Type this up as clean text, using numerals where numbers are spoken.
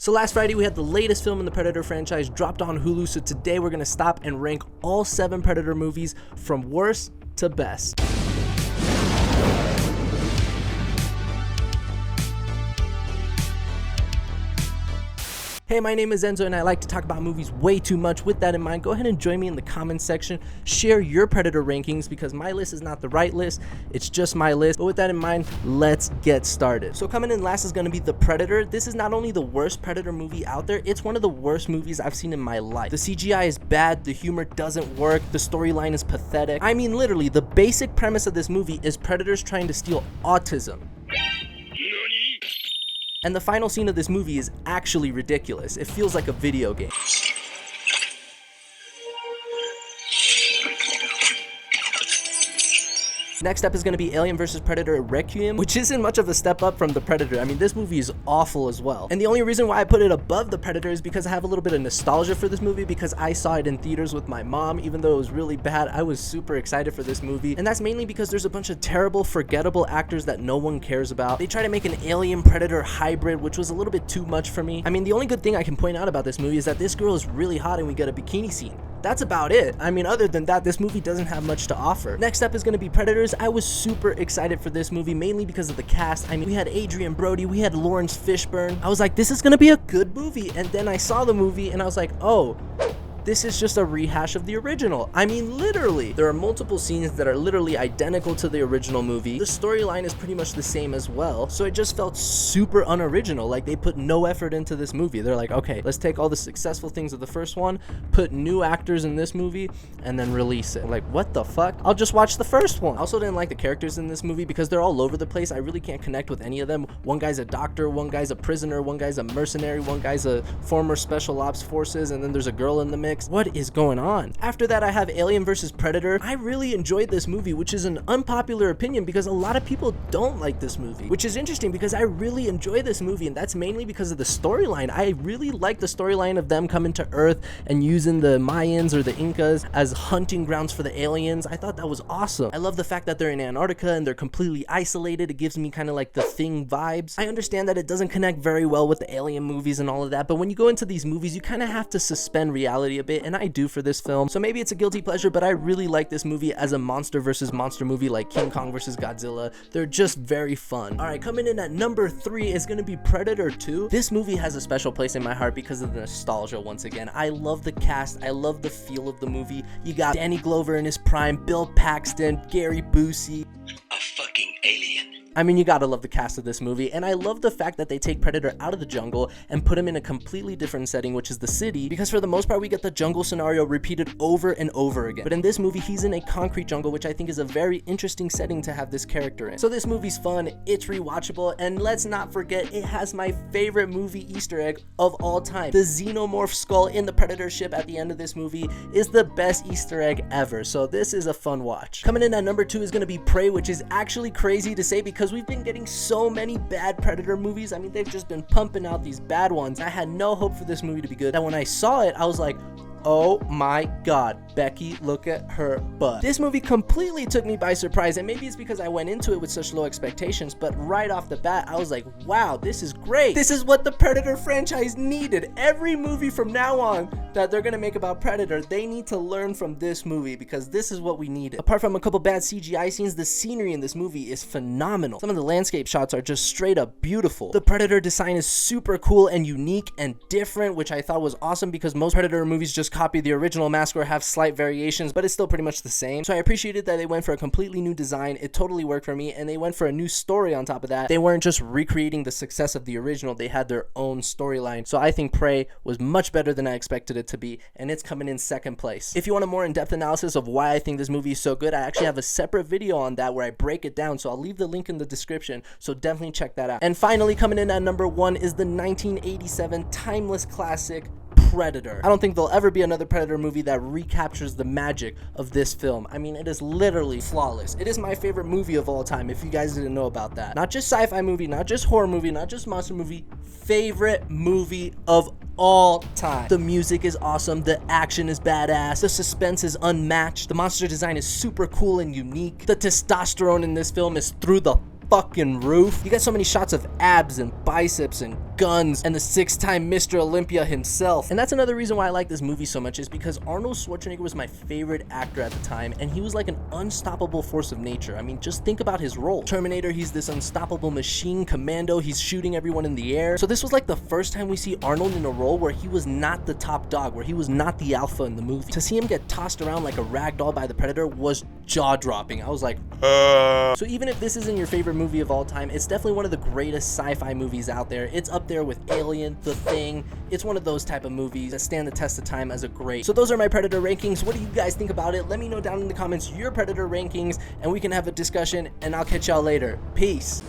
So last Friday we had the latest film in the Predator franchise dropped on Hulu, so today we're gonna stop and rank all 7 Predator movies from worst to best. Hey, my name is Enzo and I like to talk about movies way too much. With that in mind, go ahead and join me in the comments section. Share your Predator rankings because my list is not the right list. It's just my list. But with that in mind, let's get started. So coming in last is going to be The Predator. This is not only the worst Predator movie out there, it's one of the worst movies I've seen in my life. The CGI is bad, the humor doesn't work, the storyline is pathetic. I mean, literally, the basic premise of this movie is predators trying to steal autism. And the final scene of this movie is actually ridiculous. It feels like a video game. Next up is going to be Alien vs. Predator Requiem, which isn't much of a step up from The Predator. I mean, this movie is awful as well. And the only reason why I put it above The Predator is because I have a little bit of nostalgia for this movie because I saw it in theaters with my mom. Even though it was really bad, I was super excited for this movie. And that's mainly because there's a bunch of terrible, forgettable actors that no one cares about. They try to make an Alien Predator hybrid, which was a little bit too much for me. I mean, the only good thing I can point out about this movie is that this girl is really hot and we get a bikini scene. That's about it. I mean, other than that, this movie doesn't have much to offer. Next up is going to be Predators. I was super excited for this movie, mainly because of the cast. I mean, we had Adrian Brody, we had Lawrence Fishburne. I was like, this is going to be a good movie. And then I saw the movie and I was like, oh, this is just a rehash of the original. I mean, literally. There are multiple scenes that are literally identical to the original movie. The storyline is pretty much the same as well. So it just felt super unoriginal. Like they put no effort into this movie. They're like, okay, let's take all the successful things of the first one, put new actors in this movie, and then release it. Like, what the fuck? I'll just watch the first one. I also didn't like the characters in this movie because they're all over the place. I really can't connect with any of them. One guy's a doctor, one guy's a prisoner, one guy's a mercenary, one guy's a former special ops forces, and then there's a girl in the mix. What is going on? After that, I have Alien vs. Predator. I really enjoyed this movie, which is an unpopular opinion because a lot of people don't like this movie, which is interesting because I really enjoy this movie, and that's mainly because of the storyline. I really like the storyline of them coming to Earth and using the Mayans or the Incas as hunting grounds for the aliens. I thought that was awesome. I love the fact that they're in Antarctica and they're completely isolated. It gives me kind of like the Thing vibes. I understand that it doesn't connect very well with the Alien movies and all of that, but when you go into these movies, you kind of have to suspend reality a bit, and I do for this film. So maybe it's a guilty pleasure, but I really like this movie as a monster versus monster movie like King Kong versus Godzilla. They're just very fun. All right, coming in at number 3 is going to be Predator 2. This movie has a special place in my heart because of the nostalgia once again. I love the cast. I love the feel of the movie. You got Danny Glover in his prime, Bill Paxton, Gary Busey. A fucking alien. I mean, you gotta love the cast of this movie, and I love the fact that they take Predator out of the jungle and put him in a completely different setting, which is the city, because for the most part, we get the jungle scenario repeated over and over again. But in this movie, he's in a concrete jungle, which I think is a very interesting setting to have this character in. So this movie's fun, it's rewatchable, and let's not forget, it has my favorite movie Easter egg of all time. The xenomorph skull in the Predator ship at the end of this movie is the best Easter egg ever, so this is a fun watch. Coming in at number 2 is gonna be Prey, which is actually crazy to say because we've been getting so many bad Predator movies. I mean, they've just been pumping out these bad ones. I had no hope for this movie to be good. And when I saw it, I was like, oh my god, Becky, look at her butt. This movie completely took me by surprise, and maybe it's because I went into it with such low expectations, but right off the bat, I was like, wow, this is great. This is what the Predator franchise needed. Every movie from now on that they're gonna make about Predator, they need to learn from this movie because this is what we needed. Apart from a couple bad CGI scenes, the scenery in this movie is phenomenal. Some of the landscape shots are just straight up beautiful. The Predator design is super cool and unique and different, which I thought was awesome because most Predator movies just copy the original mask or have slight variations, but it's still pretty much the same. So I appreciated that they went for a completely new design. It totally worked for me, and they went for a new story on top of that. They weren't just recreating the success of the original, they had their own storyline. So I think Prey was much better than I expected it to be, and it's coming in second place. If you want a more in-depth analysis of why I think this movie is so good, I actually have a separate video on that where I break it down, so I'll leave the link in the description, so definitely check that out. And finally, coming in at number 1 is the 1987 timeless classic Predator. I don't think there'll ever be another Predator movie that recaptures the magic of this film. I mean, it is literally flawless. It is my favorite movie of all time, if you guys didn't know about that. Not just sci-fi movie, not just horror movie, not just monster movie, favorite movie of all time. The music is awesome, the action is badass, the suspense is unmatched, the monster design is super cool and unique, the testosterone in this film is through the fucking roof. You got so many shots of abs and biceps and guns and the 6-time Mr. Olympia himself. And that's another reason why I like this movie so much, is because Arnold Schwarzenegger was my favorite actor at the time, and he was like an unstoppable force of nature. I mean, just think about his role. Terminator, he's this unstoppable machine. Commando, he's shooting everyone in the air. So this was like the first time we see Arnold in a role where he was not the top dog, where he was not the alpha in the movie. To see him get tossed around like a rag doll by the Predator was jaw-dropping. I was like, So even if this isn't your favorite movie of all time, it's definitely one of the greatest sci-fi movies out there. It's up there with Alien, The Thing. It's one of those type of movies that stand the test of time as a great. So those are my Predator rankings. What do you guys think about it? Let me know down in the comments your Predator rankings, and we can have a discussion, and I'll catch y'all later. Peace.